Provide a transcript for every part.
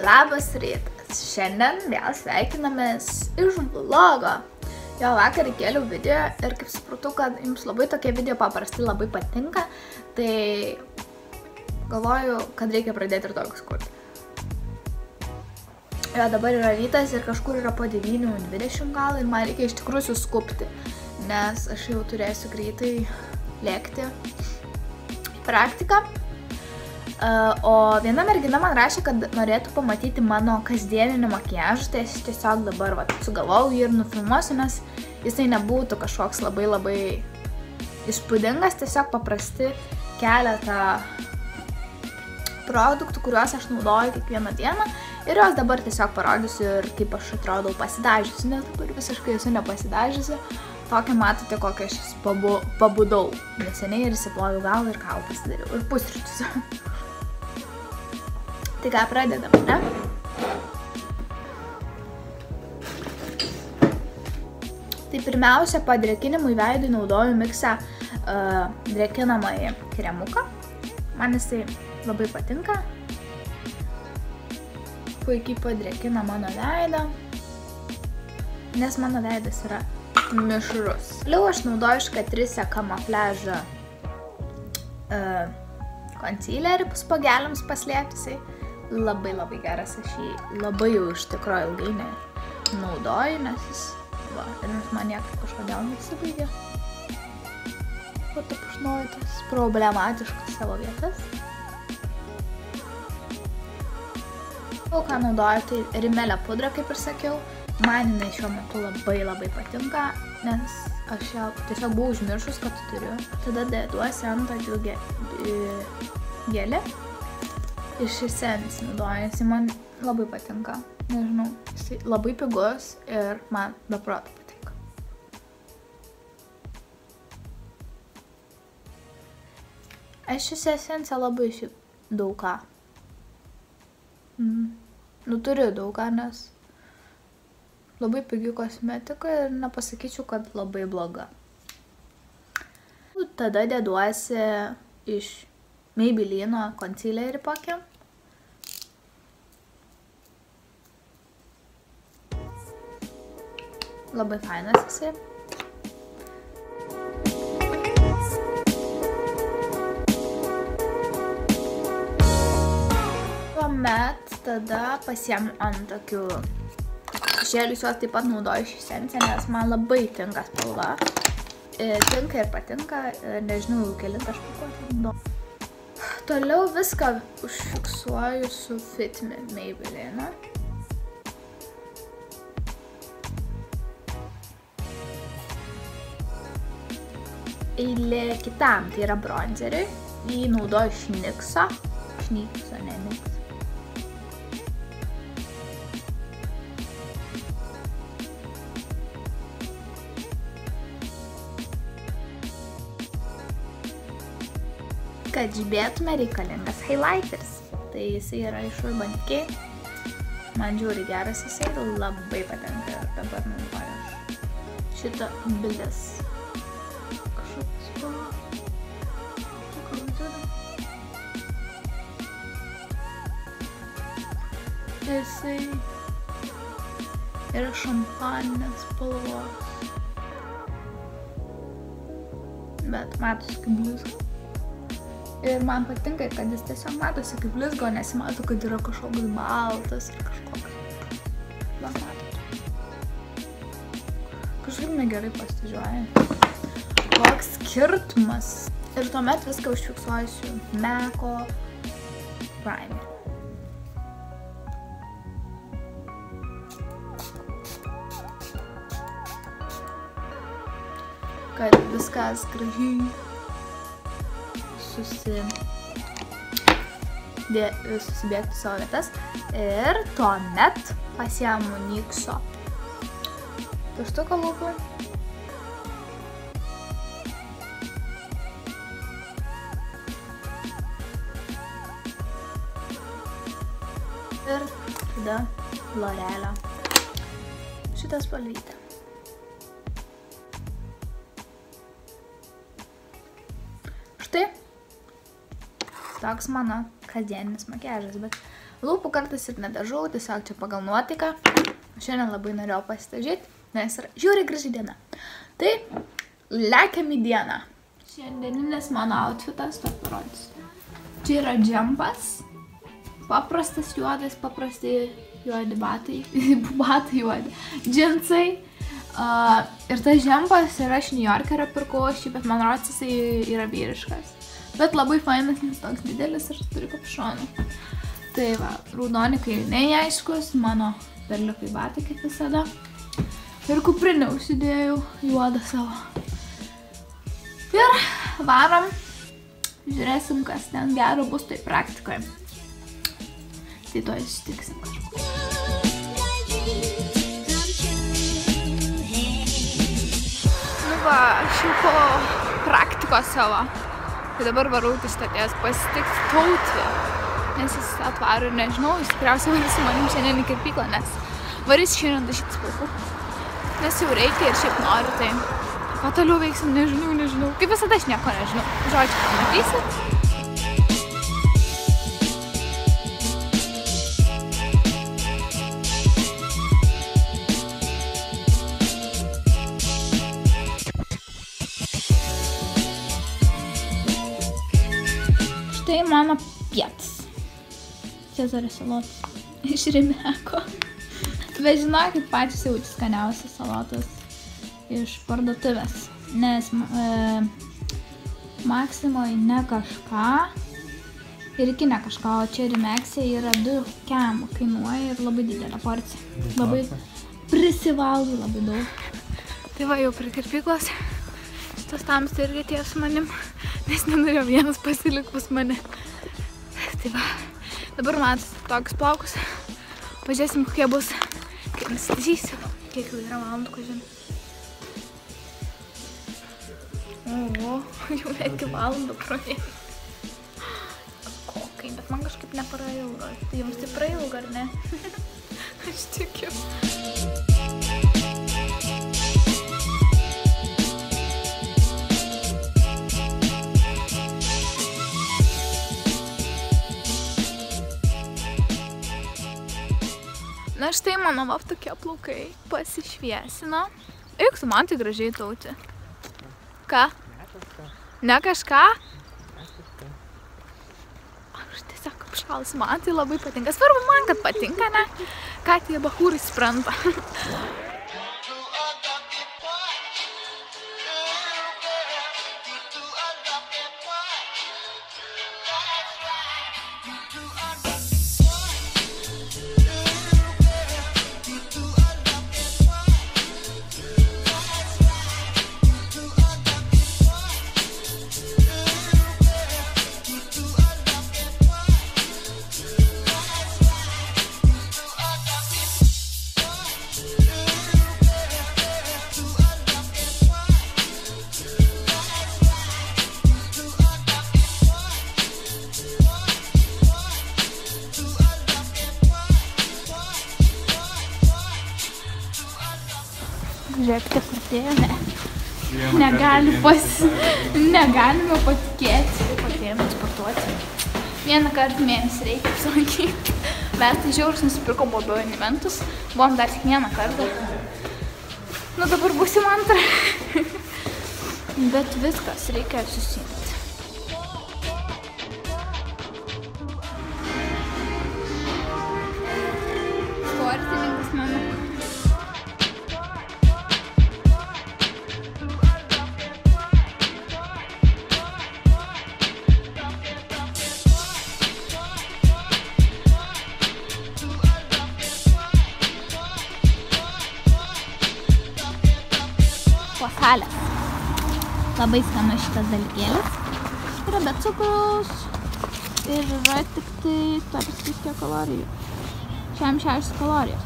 Labas rytas. Šiandien vėl sveikinamės iš vlogo. Jo, vakar įkėliau video ir kaip supratau, kad jums labai tokie video paprasti labai patinka, tai galvoju, kad reikia pradėti ir tokius kurti. Jo, dabar yra rytas ir kažkur yra po 9:20 gal ir man reikia iš tikrųjų suskupti, nes aš jau turėsiu greitai lėkti į praktiką. O viena mergina man rašė, kad norėtų pamatyti mano kasdieninį makiažą, tai aš tiesiog dabar sugalvojau jį ir nufilmuosiu, nes jisai nebūtų kažkoks labai įspūdingas, tiesiog paprasti keletą produktų, kuriuos aš naudoju kiekvieną dieną ir juos dabar tiesiog parodysiu ir kaip aš atrodau pasidažiusi, nes dabar visiškai esu nepasidažiusi. Tokią matote, kokią aš pabudau neseniai ir įsiploviau galvą ir kavą pasidariau ir pusryčius. Tai ką pradedam, ne? Tai pirmiausia, padrėkinimui veidui naudoju Mixe drėkinamąjį kremuką. Man jisai labai patinka. Puikiai padrėkina mano veidą, nes mano veidas yra mišrus. Toliau aš naudoju iš Catrice kamufliažą concealerį spageliams paslėpti. Labai geras, aš jį labai jau iš tikrųjų ilgai naudoju, nes jis man niekaip kažkodėl nesibaigia. Patapušnoju tas problematiškas savo vietas. O ką naudoju, tai rimelio pudra, kaip ir sakiau. Man jinai šiuo metu labai patinka, nes aš ją tiesiog buvau užmiršus, kad turiu. Tada deduosi ant tokių gelį. Iš Essence naudoju, jisai man labai patinka. Nežinau, jisai labai pigus ir man be proto patinka. Aš iš Essence labai daug ką. Turiu daug ką, nes labai pigi kosmetika ir nepasakyčiau, kad labai bloga. Tada deduosi iš Maybelline concealerį pakį. Labai fainas jisai. Tuomet tada pasiemu ant tokių šešėlius, juos taip pat naudoju iš Essence, nes man labai tinka spalva. Tinka ir patinka, nežinau, jau kelintą aš pakuotę. Toliau viską užfiksuoju su Fit Me Maybelline. Eilė kitam, tai yra bronzeriui. Jį naudoju iš NYXo. NYXo, ne NYX. Kad žibėtume reikalingas highlighteris. Tai jisai yra iš Urban Decay. Man žiūri geras jisai, labai patinka ir dabar naudoju aš šitą Bliss. Kažkoks spalva. Jisai yra šampaninės spalvos. Bet matosi kaip blizga. Ir man patinka, kad jis tiesiog matosi kaip blizgo, nesimato, kad yra kažkoks baltas ir kažkoks. Va, matot. Kažkaip negerai pasižiūrėjau. Koks skirtumas. Ir tuomet viską užfiksuosiu MAC'o primer. Kad viskas gražiai susibėgti savo vietas ir tuomet pasiemu NYXo pieštuką lūpų ir tada L'Orealio šitą spalvytę. Štai toks mano kasdieninis makiažas, bet lūpų kartais ir nedažau, tiesiog čia pagal nuotaiką. Šiandien labai norėjau pasidažyti, nes yra žiūri graži diena. Tai lekiam į dieną. Šiandieninis mano outfitas, to parodysiu. Čia yra džempas, paprastas juodas, paprasti juodi batai, juodi, džinsai. Ir tas džempas yra iš New Yorkerio pirkau aš jį, bet man rodos jisai yra vyriškas. Bet labai fainas, nes toks didelis ir turi kapišonų. Tai va, raudoni kailiniai aiškus, mano perliukai batai kaip visada. Ir kuprinę užsidėjau juodą savo. Ir varom, žiūrėsim, kas ten gero bus tai praktikoje. Tai to įsitiksim kažkur. Nu va, aš jau po praktikos savo. Tai dabar varau į stoties pasitikti Tautį, nes jis atvaro ir nežinau, jis tikriausiai varys su manim šiandien į kirpyklą, nes varys šiandien dažytis plaukų. Nes jau reikia ir šiaip noriu, tai ką toliau veiksim, nežinau. Kaip visada aš nieko nežinau. Žodžiu, pamatysit. Tai mano pietas. Cezario salotas iš Rimeko. Bet žinokit, pačios jaučiu skaniausias salotas iš parduotuvės. Nes Maksimoj ne kažką ir iki ne kažką, o čia Rimekse yra 2 kemų kainuoja ir labai didelė porcija. Labai prisivalgai labai daug. Tai va, jau prie kirpyklos. Šitas tamsta irgi atėjo su manim. Nes nenorėjau vienas pasilik pas mane. Tai va, dabar matas tokius plaukus. Pažiūrėsim, kokie bus, kai nusidažysiu. Kiek jau yra valandų, ko žinau. O, jau netgi valandą praėjo. Kokai, bet man kažkaip neprailgo. Tai jums tai prailgo, ar ne? Aš tikiu. Na štai mano va tokie plaukai pasišviesino. Eik su man tai gražiai Tauti. Ką? Ne kažką? Aš tiesiog apšalus, man tai labai patinka. Svarbu man, kad patinka, ne? Ką tie bachūrai supranta. Žiūrėkite, pradėjo, ne. Negalime patikėti. Atėjome sportuoti. Vieną kartą mėnesį reikia apsilankyti. Bet tai žiaurus nusipirkom abonementus. Buvom dar tik vieną kartą. Nu dabar būsim antrą. Bet viskas, reikia susimti. Sportininkas mano. Salės. Labai skanus šitas dalykėlis. Yra be cukraus ir yra tik tai tarsi kiek kalorijų. 6 kalorijos.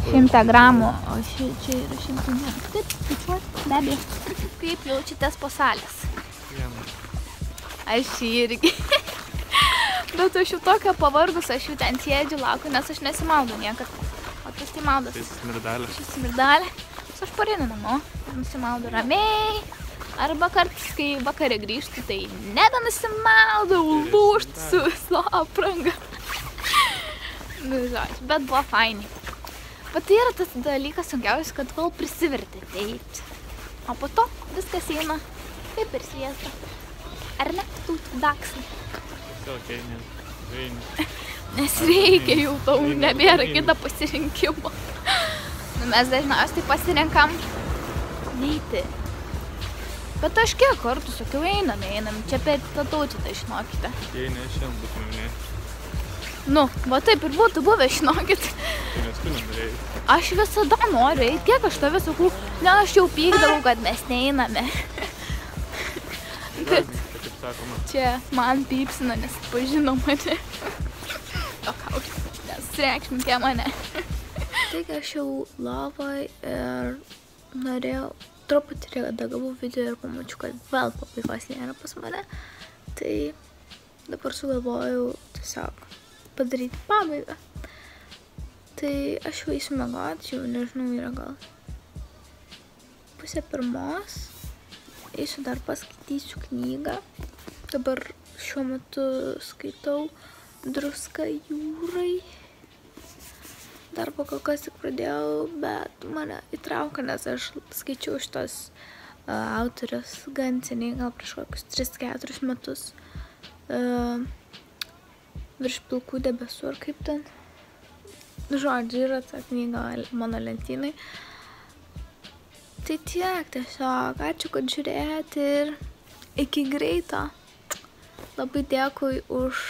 100 gramų, o čia yra 100 gramų. Taip, skaičiuoti, be abejo. Kaip jaučiatės po salės? Aš irgi. Bet aš jau tokia pavargus, aš jau ten sėdžiu, laukiu, nes aš nesimaudau niekad. O tas tai maudas. Tai smirdalė. Šis smirdalė. Aš pareinu namo ir nusimaudu ramiai, Arba kartais, kai vakare grįžtu, tai nebenusimaudau, lūžtu su viso apranga. Nu, žodžiu, bet buvo fainai. Bet tai yra tas dalykas sunkiausias, kad kol prisiverti ateiti. O po to viskas eina kaip ir sviesta. Ar ne? Tu daksai. Okay, Nes reikia jau tau, nebėra kita pasirinkimo. Nu, mes dažniausiai pasirenkam neiti. Bet aš kiek kartų sakiau, einam. Čia per tą tautį, žinokite. Jei ne, šiandien būtume ne. Nu, va taip ir būtų buvę, žinokit. Tai nes tu nenorėjai. Aš visada noriu eiti, kiek aš tave sakau, ne, aš jau pykdavau, kad mes neiname. Bet Kaip sakoma. čia man pypsina, nes pažino mane. Nes reikšminkė mane. Taigi aš jau lovoj ir norėjau truputį redagavau video ir pamačiau, kad vėl pabaigos nėra pas mane. Tai dabar sugalvojau tiesiog padaryti pabaigą. Tai aš jau eisiu miegoti, jau nežinau, yra gal 2:30. Eisiu dar paskaitysiu knygą. Dabar šiuo metu skaitau Druska jūrai. Dar kol kas tik pradėjau, bet mane įtraukia, nes aš skaičiau šitos autorės gan seniai, gal prieš kokius 3-4 metus. Virš pilkų debesų, ar kaip ten. Žodžiu, yra ta knyga mano lentynai. Tai tiek tiesiog. Ačiū, kad žiūrėjot ir iki greito. Labai dėkui už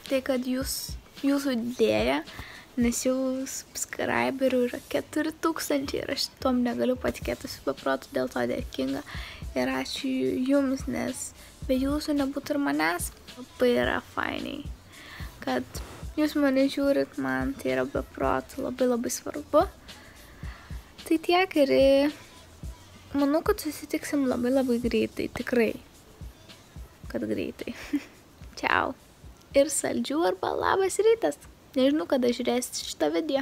tai, kad jūsų idėja, nes jau subscriberių yra 4000 ir aš tom negaliu patikėti, esu beprotų dėl to dėkinga. Ir ačiū jums, nes be jūsų nebūtų ir manęs. Labai yra fainiai, kad jūs mane žiūrit, man tai yra beprotų labai svarbu. Tai tiek ir manau, kad susitiksim labai greitai, tikrai, kad greitai. Čiau. Ir saldžių arba labas rytas. Nežinau, kada žiūrėsit šitą video.